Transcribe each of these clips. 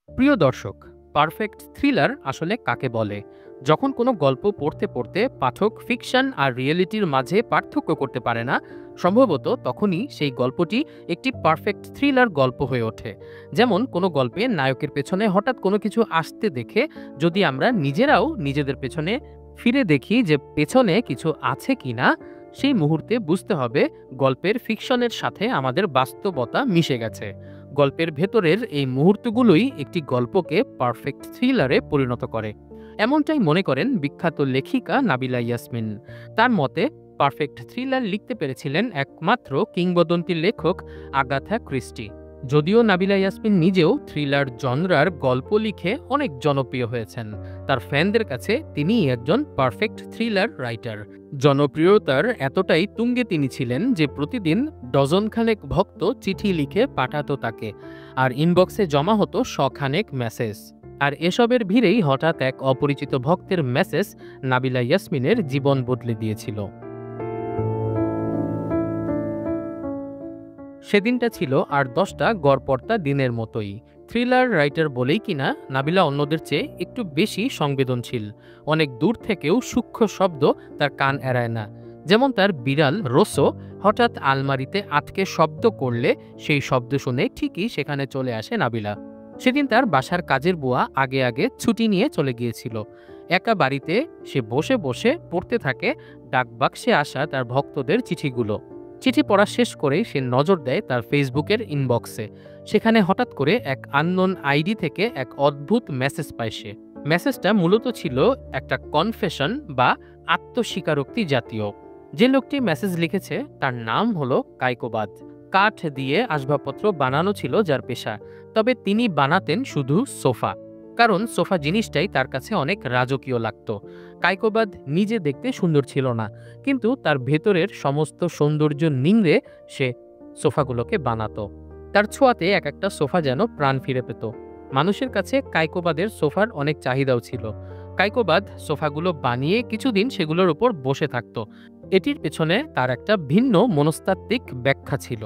প্রিয় দর্শক, perfect thriller আসলে কাকে বলে? যখন কোনো গল্প পড়তে পড়তে পাঠক ফিকশন আর রিয়েলিটির মাঝে পার্থক্য করতে পারে না, সম্ভবত তখনই সেই গল্পটি একটি পারফেক্ট থ্রিলার গল্প হয়ে ওঠে। যেমন কোনো গল্পে নায়কের পেছনে হঠাৎ কোনো কিছু আসতে দেখে যদি আমরা নিজেরাও নিজেদের পেছনে ফিরে দেখি যে পেছনে কিছু আছে কিনা, সেই মুহূর্তে বুঝতে হবে গল্পের ফিকশনের সাথে আমাদের বাস্তবতা মিশে গেছে। গল্পের ভেতরের এই মুহূর্তগুলোই একটি গল্পকে পারফেক্ট থ্রিলারে পরিণত করে। এমনটাই মনে করেন বিখ্যাত লেখিকা নাবিলা ইয়াসমিন। তার মতে পারফেক্ট থ্রিলার লিখতে পেরেছিলেন একমাত্র কিংবদন্তি লেখক আগাথা ক্রিস্টি। যদিও নাবিলা ইয়াসমিন নিজেও থ্রিলার জনরার গল্প লিখে অনেক জনপ্রিয় হয়েছেন, তার ফ্যানদের কাছে তিনিই একজন পারফেক্ট থ্রিলার রাইটার। জনপ্রিয়তার এতটাই তুঙ্গে তিনি ছিলেন যে প্রতিদিন ডজনখানেক ভক্ত চিঠি লিখে পাঠাতো তাকে, আর ইনবক্সে জমা হতো শখানেক মেসেজ। আর এসবের ভিড়েই হঠাৎ এক অপরিচিত ভক্তের মেসেজ নাবিলা ইয়াসমিনের জীবন বদলে দিয়েছিল। সেদিনটা ছিল আর 10টা গড়পড়তা দিনের মতোই। থ্রিলার রাইটার বলেই কিনা নাবিলা অন্যদের চেয়ে একটু বেশি সংবেদনশীল। অনেক দূর থেকেও সূক্ষ্ম শব্দ তার কান এড়ায় না। যেমন তার বিড়াল রোসো হঠাৎ আলমারিতে আটকে শব্দ করলে সেই শব্দ শুনে ঠিকই সেখানে চলে আসে নাবিলা। সেদিন তার বাসার কাজের বুয়া আগে আগে ছুটি নিয়ে চলে গিয়েছিল। একা বাড়িতে সে বসে বসে পড়তে থাকে ডাকবাক্সে আসা তার ভক্তদের চিঠিগুলো। চিঠি পড়া শেষ করেই সে নজর দেয় তার ফেসবুকের ইনবক্সে। সেখানে হঠাৎ করে এক আননোন আইডি থেকে এক অদ্ভুত মেসেজ পায় সে। মেসেজটা মূলত ছিল একটা কনফেশন বা আত্মস্বীকারোক্তি জাতীয়। যে লোকটি মেসেজ লিখেছে তার নাম হলো কাইকোবাদ। কাঠ দিয়ে আসবাবপত্র বানানো ছিল যার পেশা, তবে তিনি বানাতেন শুধু সোফা, কারণ সোফা জিনিসটাই তার কাছে অনেক রাজকীয় লাগত। কাইকোবাদ নিজে দেখতে সুন্দর ছিল না, কিন্তু তার ভেতরের সমস্ত সৌন্দর্য নিংড়ে সে সোফাগুলোকে বানাতো। তার ছোঁয়াতে এক একটা সোফা যেন প্রাণ ফিরে পেত। মানুষের কাছে কাইকোবাদের সোফার অনেক চাহিদাও ছিল। কাইকোবাদ সোফাগুলো বানিয়ে কিছুদিন সেগুলোর উপর বসে থাকত। এটির পেছনে তার একটা ভিন্ন মনস্তাত্ত্বিক ব্যাখ্যা ছিল।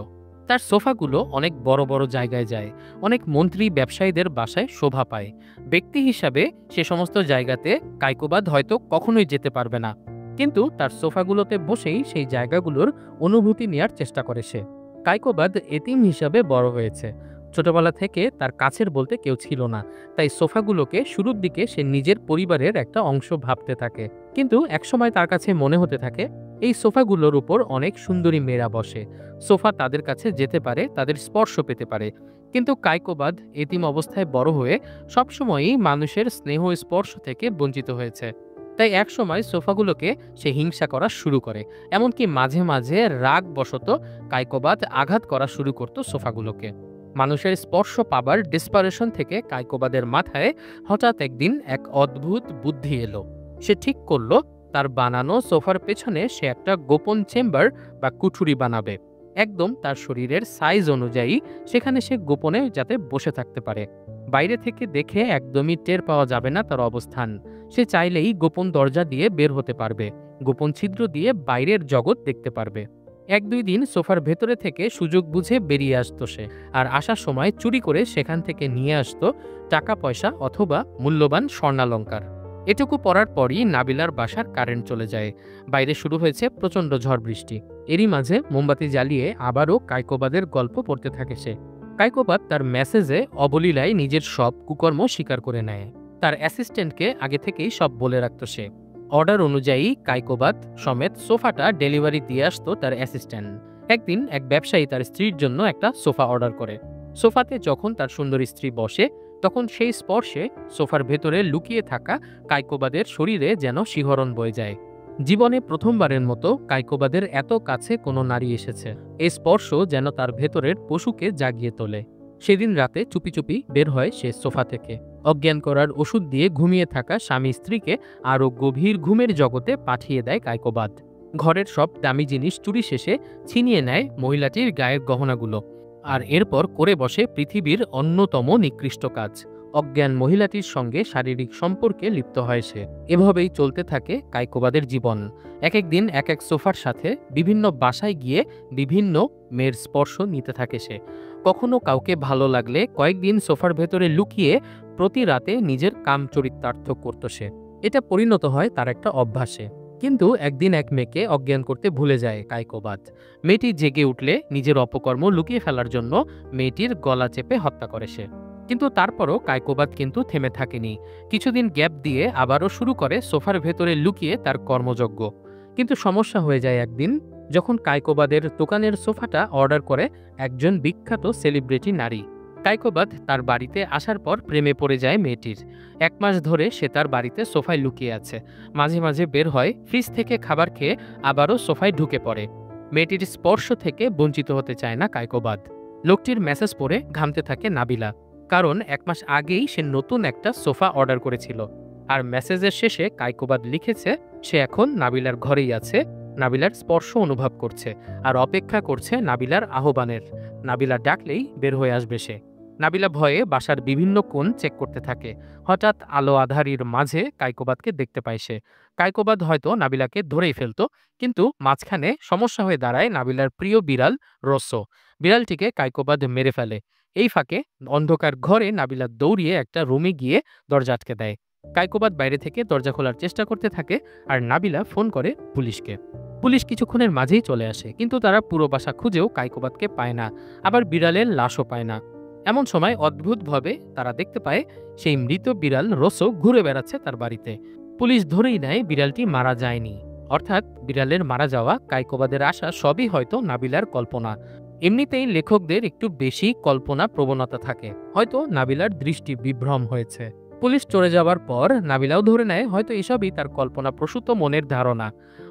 তার সোফাগুলো অনেক বড় বড় জায়গায় যায়, অনেক মন্ত্রী ব্যবসায়ীদের বাসায় শোভা পায়। ব্যক্তি হিসাবে সে সমস্ত জায়গাতে কাইকোবাদ হয়তো কখনোই যেতে পারবে না, কিন্তু তার সোফাগুলোতে বসেই সেই জায়গাগুলোর অনুভূতি নেয়ার চেষ্টা করে সে। কাইকোবাদ এতিম হিসাবে বড় হয়েছে। ছোটবেলা থেকে তার কাছের বলতে কেউ ছিল না, তাই সোফাগুলোকে শুরুর দিকে সে নিজের পরিবারের একটা অংশ ভাবতে থাকে। কিন্তু একসময় তার কাছে মনে হতে থাকে এই সোফাগুলোর উপর অনেক সুন্দরী মেয়েরা বসে, সোফা তাদের কাছে যেতে পারে, তাদের স্পর্শ পেতে পারে। কিন্তু কাইকোবাদ এতিম অবস্থায় বড় হয়ে সবসময়ই মানুষের স্নেহ স্পর্শ থেকে বঞ্চিত হয়েছে। তাই একসময় সোফাগুলোকে সে হিংসা করা শুরু করে। এমনকি মাঝে মাঝে রাগ বশত কাইকোবাদ আঘাত করা শুরু করত সোফাগুলোকে। মানুষের স্পর্শ পাবার ডিসপারেশন থেকে কাইকোবাদের মাথায় হঠাৎ একদিন এক অদ্ভুত বুদ্ধি এলো। সে ঠিক করলো তার বানানো সোফার পেছনে সে একটা গোপন চেম্বার বা কুঠুরি বানাবে, একদম তার শরীরের সাইজ অনুযায়ী। সেখানে সে গোপনে যাতে বসে থাকতে পারে, বাইরে থেকে দেখে একদমই টের পাওয়া যাবে না তার অবস্থান। সে চাইলেই গোপন দরজা দিয়ে বের হতে পারবে, গোপন ছিদ্র দিয়ে বাইরের জগৎ দেখতে পারবে। 1-2 দিন সোফার ভেতরে থেকে সুযোগ বুঝে বেরিয়ে আসতো সে, আর আসার সময় চুরি করে সেখান থেকে নিয়ে আসতো টাকা পয়সা অথবা মূল্যবান স্বর্ণালঙ্কার। এটুকু পড়ার পরই নাবিলার বাসার কারেন্ট চলে যায়। বাইরে শুরু হয়েছে প্রচণ্ড ঝড় বৃষ্টি। এরই মাঝে মোমবাতি জ্বালিয়ে আবারও কাইকোবাদের গল্প পড়তে থাকে সে। কাইকোবাদ তার মেসেজে অবলীলায় নিজের সব কুকর্ম স্বীকার করে নেয়। তার অ্যাসিস্ট্যান্টকে আগে থেকেই সব বলে রাখত সে। অর্ডার অনুযায়ী কাইকোবাদ সমেত সোফাটা ডেলিভারি দিয়ে আসতো তার অ্যাসিস্ট্যান্ট। একদিন এক ব্যবসায়ী তার স্ত্রীর জন্য একটা সোফা অর্ডার করে। সোফাতে যখন তার সুন্দরী স্ত্রী বসে, তখন সেই স্পর্শে সোফার ভেতরে লুকিয়ে থাকা কাইকোবাদের শরীরে যেন শিহরণ বয়ে যায়। জীবনে প্রথমবারের মতো কাইকোবাদের এত কাছে কোনো নারী এসেছে। এই স্পর্শ যেন তার ভেতরের পশুকে জাগিয়ে তোলে। সেদিন রাতে চুপি চুপি বের হয় সে সোফা থেকে। অজ্ঞান করার ওষুধ দিয়ে ঘুমিয়ে থাকা স্বামী স্ত্রীকে আরও গভীর ঘুমের জগতে পাঠিয়ে দেয় কাইকোবাদ। ঘরের সব দামি জিনিস চুরি শেষে ছিনিয়ে নেয় মহিলাটির গায়ের গহনাগুলো, আর এরপর করে বসে পৃথিবীর অন্যতম নিকৃষ্ট কাজ। অজ্ঞান মহিলাটির সঙ্গে শারীরিক সম্পর্কে লিপ্ত হয় সে। এভাবেই চলতে থাকে কাইকোবাদের জীবন। এক একদিন এক এক সোফার সাথে বিভিন্ন বাসায় গিয়ে বিভিন্ন মেয়ের স্পর্শ নিতে থাকে সে। কখনো কাউকে ভালো লাগলে কয়েকদিন সোফার ভেতরে লুকিয়ে প্রতি রাতে নিজের কাম চরিতার্থ করত সে। এটা পরিণত হয় তার একটা অভ্যাসে। কিন্তু একদিন এক মেয়েকে অজ্ঞান করতে ভুলে যায় কাইকোবাদ। মেয়েটি জেগে উঠলে নিজের অপকর্ম লুকিয়ে ফেলার জন্য মেয়েটির গলা চেপে হত্যা করে সে। কিন্তু তারপরও কাইকোবাদ কিন্তু থেমে থাকেনি। কিছুদিন গ্যাপ দিয়ে আবারও শুরু করে সোফার ভেতরে লুকিয়ে তার কর্মযজ্ঞ। কিন্তু সমস্যা হয়ে যায় একদিন, যখন কাইকোবাদের দোকানের সোফাটা অর্ডার করে একজন বিখ্যাত সেলিব্রিটি নারী। কাইকোবাদ তার বাড়িতে আসার পর প্রেমে পড়ে যায় মেয়েটির। 1 মাস ধরে সে তার বাড়িতে সোফায় লুকিয়ে আছে। মাঝে মাঝে বের হয়, ফ্রিজ থেকে খাবার খেয়ে আবারও সোফায় ঢুকে পড়ে। মেয়েটির স্পর্শ থেকে বঞ্চিত হতে চায় না কাইকোবাদ। লোকটির মেসেজ পড়ে ঘামতে থাকে নাবিলা, কারণ 1 মাস আগেই সে নতুন একটা সোফা অর্ডার করেছিল। আর মেসেজের শেষে কাইকোবাদ লিখেছে সে এখন নাবিলার ঘরেই আছে, নাবিলার স্পর্শ অনুভব করছে আর অপেক্ষা করছে নাবিলার আহ্বানের। নাবিলা ডাকলেই বের হয়ে আসবে সে। নাবিলা ভয়ে বাসার বিভিন্ন কোণ চেক করতে থাকে। হঠাৎ আলো আঁধারির মাঝে কাইকোবাদকে দেখতে পায় সে। কাইকোবাদ হয়তো নাবিলাকে ধরেই ফেলতো, কিন্তু মাঝখানে সমস্যা হয়ে দাঁড়ায় নাবিলার প্রিয় বিড়াল রোসো। বিড়ালটিকে কাইকোবাদ মেরে ফেলে। এই ফাঁকে অন্ধকার ঘরে নাবিলা দৌড়িয়ে একটা রুমে গিয়ে দরজা আটকে দেয়। কাইকোবাদ বাইরে থেকে দরজা খোলার চেষ্টা করতে থাকে আর নাবিলা ফোন করে পুলিশকে। পুলিশ কিছুক্ষণের মাঝেই চলে আসে, কিন্তু তারা পুরো বাসা খুঁজেও কাইকোবাদকে পায় না, আবার বিড়ালের লাশও পায় না। এমন সময় অদ্ভুতভাবে তারা দেখতে পায় সেই মৃত বিড়াল রোসো ঘুরে বেড়াচ্ছে তার বাড়িতে। পুলিশ ধরেই নেয় বিড়ালটি মারা যায়নি, অর্থাৎ বিড়ালের মারা যাওয়া, কাইকোবাদের আশা সবই হয়তো নাবিলার কল্পনা। এমনিতেই লেখকদের একটু বেশি কল্পনা প্রবণতা থাকে, হয়তো নাবিলার দৃষ্টি বিভ্রম হয়েছে। পুলিশ চলে যাওয়ার পর নাবিলাও ধরে নেয় হয়তো এসবই তার কল্পনা প্রসূত মনের ধারণা।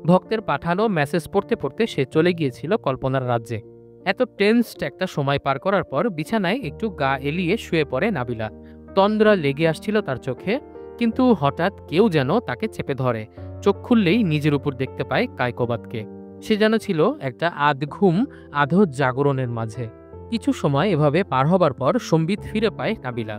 ভক্তের পাঠানো মেসেজ পড়তে পড়তে সে চলে গিয়েছিল কল্পনার রাজ্যে। এত টেন্সড একটা সময় পার করার পর বিছানায় একটু গা এলিয়ে শুয়ে পড়ে নাবিলা। তন্দ্রা লেগে আসছিল তার চোখে, কিন্তু হঠাৎ কেউ যেন তাকে চেপে ধরে। চোখ খুললেই নিজের উপর দেখতে পায় কাইকোবাদকে। সে যেন ছিল একটা আধ ঘুম আধো জাগরণের মাঝে। কিছু সময় এভাবে পার হবার পর সম্বিত ফিরে পায় নাবিলা।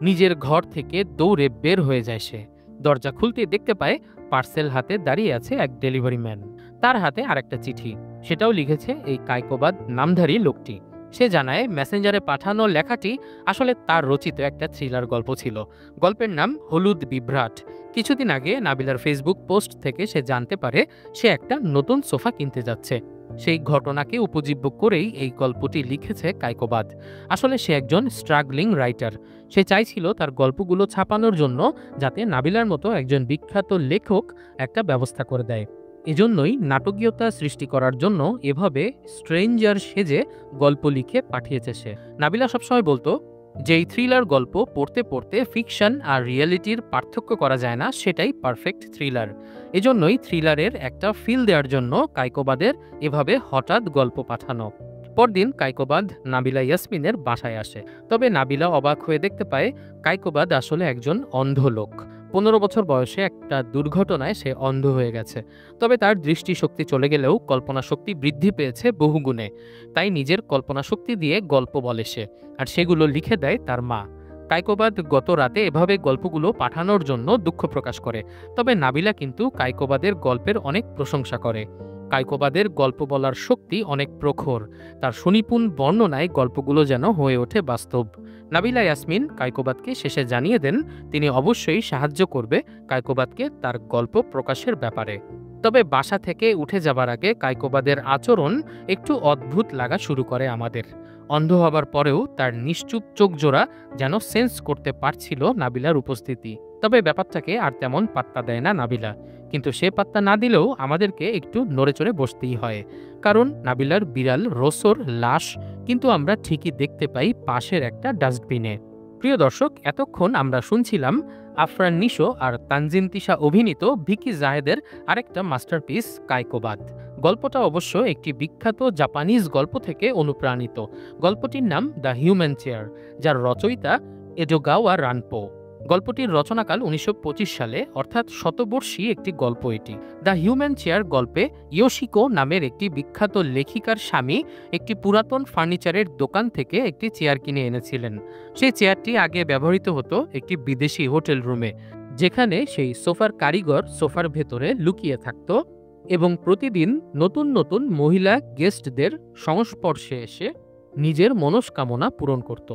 নিজের ঘর থেকে দৌড়ে বের হয়ে যায় সে। দরজা খুলতে দেখতে পায় পার্সেল হাতে দাঁড়িয়ে আছে এক ডেলিভারি ম্যান। তার হাতে আরেকটা চিঠি, সেটাও লিখেছে এই কাইকোবাদ নামধারী লোকটি। সে জানায় মেসেঞ্জারে পাঠানো লেখাটি আসলে তার রচিত একটা থ্রিলার গল্প ছিল। গল্পের নাম হলুদ বিভ্রাট। কিছুদিন আগে নাবিলার ফেসবুক পোস্ট থেকে সে জানতে পারে সে একটা নতুন সোফা কিনতে যাচ্ছে। সেই ঘটনাকে উপজীব্য করেই এই গল্পটি লিখেছে কাইকোবাদ। আসলে সে একজন স্ট্রাগলিং রাইটার। সে চাইছিল তার গল্পগুলো ছাপানোর জন্য যাতে নাবিলার মতো একজন বিখ্যাত লেখক একটা ব্যবস্থা করে দেয়। এজন্যই নাটকীয়তা সৃষ্টি করার জন্য এভাবে স্ট্রেঞ্জার সেজে গল্প লিখে পাঠিয়েছে সে। নাবিলা সবসময় বলতো, যেই থ্রিলার গল্প পড়তে পড়তে ফিকশন আর রিয়েলিটির পার্থক্য করা যায় না, সেটাই পারফেক্ট থ্রিলার। এজন্যই থ্রিলারের একটা ফিল দেওয়ার জন্য কাইকোবাদের এভাবে হঠাৎ গল্প পাঠানো। পরদিন কাইকোবাদ নাবিলা ইয়াসমিনের বাসায় আসে। তবে নাবিলা অবাক হয়ে দেখতে পায় কাইকোবাদ আসলে একজন অন্ধ লোক। 15 বছর বয়সে একটা দুর্ঘটনায় সে অন্ধ হয়ে গেছে। তবে তার দৃষ্টিশক্তি চলে গেলেও কল্পনা শক্তি বৃদ্ধি পেয়েছে বহুগুণে। তাই নিজের কল্পনা শক্তি দিয়ে গল্প বলে সে, আর সেগুলো লিখে দেয় তার মা। কাইকোবাদ গত রাতে এভাবে গল্পগুলো পাঠানোর জন্য দুঃখ প্রকাশ করে। তবে নাবিলা কিন্তু কাইকোবাদের গল্পের অনেক প্রশংসা করে। কাইকোবাদের গল্প বলার শক্তি অনেক প্রখর। তার সুনিপুণ বর্ণনায় গল্পগুলো যেন হয়ে ওঠে বাস্তব। নাবিলা ইয়াসমিন কাইকোবাদকে শেষে জানিয়ে দেন তিনি অবশ্যই সাহায্য করবে কাইকোবাদকে তার গল্প প্রকাশের ব্যাপারে। তবে বাসা থেকে উঠে যাবার আগে কাইকোবাদের আচরণ একটু অদ্ভুত লাগা শুরু করে আমাদের। অন্ধ হবার পরেও তার নিশ্চুপ চোখ জোড়া যেন সেন্স করতে পারছিল নাবিলার উপস্থিতি। তবে ব্যাপারটাকে আর তেমন পাত্তা দেয় না নাবিলা। কিন্তু সে পাত্তা না দিলেও আমাদেরকে একটু নড়েচড়ে বসতেই হয়, কারণ নাবিলার বিড়াল রোসোর লাশ কিন্তু আমরা ঠিকই দেখতে পাই পাশের একটা ডাস্টবিনে। প্রিয় দর্শক, এতক্ষণ আমরা শুনছিলাম আফরান নিশো আর তানজিন তিশা অভিনীত ভিকি জাহেদের আরেকটা মাস্টারপিস কাইকোবাদ। গল্পটা অবশ্য একটি বিখ্যাত জাপানিজ গল্প থেকে অনুপ্রাণিত। গল্পটির নাম দ্য হিউম্যান চেয়ার, যার রচয়িতা এডোগাওয়া রানপো। গল্পটির রচনাকাল 1925 সালে, অর্থাৎ শতবর্ষী একটি গল্প এটি। দ্য হিউম্যান চেয়ার গল্পে ইয়োশিকো নামের একটি বিখ্যাত লেখিকার স্বামী একটি পুরাতন ফার্নিচারের দোকান থেকে একটি চেয়ার কিনে এনেছিলেন। সেই চেয়ারটি আগে ব্যবহৃত হতো একটি বিদেশি হোটেল রুমে, যেখানে সেই সোফার কারিগর সোফার ভেতরে লুকিয়ে থাকত এবং প্রতিদিন নতুন নতুন মহিলা গেস্টদের সংস্পর্শে এসে নিজের মনস্কামনা পূরণ করত।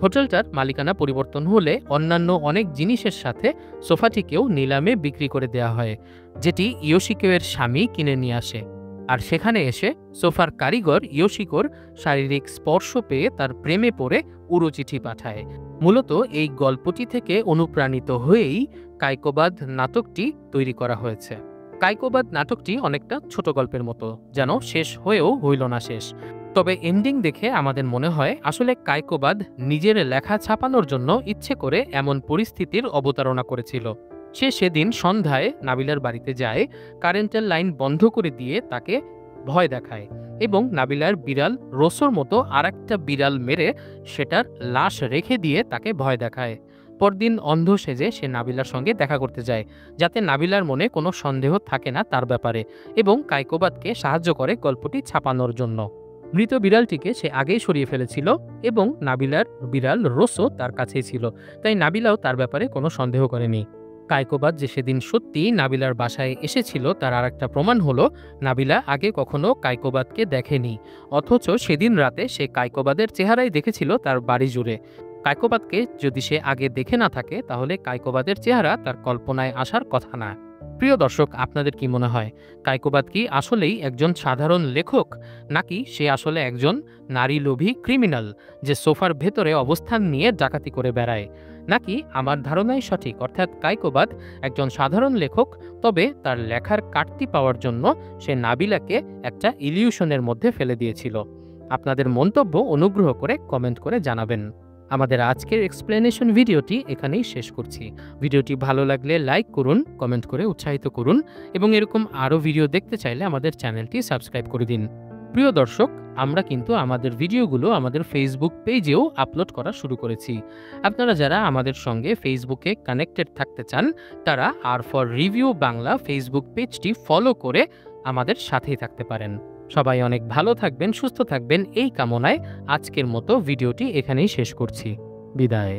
হোটেলটার মালিকানা পরিবর্তন হলে অন্যান্য অনেক জিনিসের সাথে সোফাটিকেও নিলামে বিক্রি করে দেওয়া হয়, যেটি ইয়োশিকোয়ের স্বামী কিনে নিয়ে আসে। আর সেখানে এসে সোফার কারিগর ইয়োশিকোর শারীরিক স্পর্শ পেয়ে তার প্রেমে পড়ে উড়োচিঠি পাঠায়। মূলত এই গল্পটি থেকে অনুপ্রাণিত হয়েই কাইকোবাদ নাটকটি তৈরি করা হয়েছে। কাইকোবাদ নাটকটি অনেকটা ছোট গল্পের মতো, যেন শেষ হয়েও হইল না শেষ। তবে এন্ডিং দেখে আমাদের মনে হয় আসলে কাইকোবাদ নিজের লেখা ছাপানোর জন্য ইচ্ছে করে এমন পরিস্থিতির অবতারণা করেছিল। সে সেদিন সন্ধ্যায় নাবিলার বাড়িতে যায়, কারেন্টের লাইন বন্ধ করে দিয়ে তাকে ভয় দেখায় এবং নাবিলার বিড়াল রোসোর মতো আরেকটা বিড়াল মেরে সেটার লাশ রেখে দিয়ে তাকে ভয় দেখায়। পরদিন অন্ধ সেজে সে নাবিলার সঙ্গে দেখা করতে যায়, যাতে নাবিলার মনে কোনো সন্দেহ থাকে না তার ব্যাপারে, এবং কাইকোবাদকে সাহায্য করে গল্পটি ছাপানোর জন্য। মৃত বিড়ালটিকে সে আগেই সরিয়ে ফেলেছিল এবং নাবিলার বিড়াল রোসো তার কাছেই ছিল, তাই নাবিলাও তার ব্যাপারে কোনো সন্দেহ করেনি। কাইকোবাদ যে সেদিন সত্যিই নাবিলার বাসায় এসেছিল তার আরেকটা প্রমাণ হলো নাবিলা আগে কখনো কাইকোবাদকে দেখেনি, অথচ সেদিন রাতে সে কাইকোবাদের চেহারাই দেখেছিল তার বাড়ি জুড়ে। কাইকোবাদকে যদি সে আগে দেখে না থাকে তাহলে কাইকোবাদের চেহারা তার কল্পনায় আসার কথা না। প্রিয় দর্শক, আপনাদের কি মনে হয় কাইকোবাদ কি আসলেই একজন সাধারণ লেখক, নাকি সে আসলে একজন নারীলোভী ক্রিমিনাল যে সোফার ভেতরে অবস্থান নিয়ে ডাকাতি করে বেড়ায়? নাকি আমার ধারণাই সঠিক, অর্থাৎ কাইকোবাদ একজন সাধারণ লেখক, তবে তার লেখার কাটতি পাওয়ার জন্য সে নাবিলাকে একটা ইলিউশনের মধ্যে ফেলে দিয়েছিল? আপনাদের মন্তব্য অনুগ্রহ করে কমেন্ট করে জানাবেন। আমাদের আজকের এক্সপ্লেনেশন ভিডিওটি এখানেই শেষ করছি। ভিডিওটি ভালো লাগলে লাইক করুন, কমেন্ট করে উৎসাহিত করুন এবং এরকম আরও ভিডিও দেখতে চাইলে আমাদের চ্যানেলটি সাবস্ক্রাইব করে দিন। প্রিয় দর্শক, আমরা কিন্তু আমাদের ভিডিওগুলো আমাদের ফেসবুক পেজেও আপলোড করা শুরু করেছি। আপনারা যারা আমাদের সঙ্গে ফেসবুকে কানেক্টেড থাকতে চান তারা আর ফর রিভিউ বাংলা ফেসবুক পেজটি ফলো করে আমাদের সাথেই থাকতে পারেন। সবাই অনেক ভালো থাকবেন, সুস্থ থাকবেন এই কামনায় আজকের মতো ভিডিওটি এখানেই শেষ করছি। বিদায়।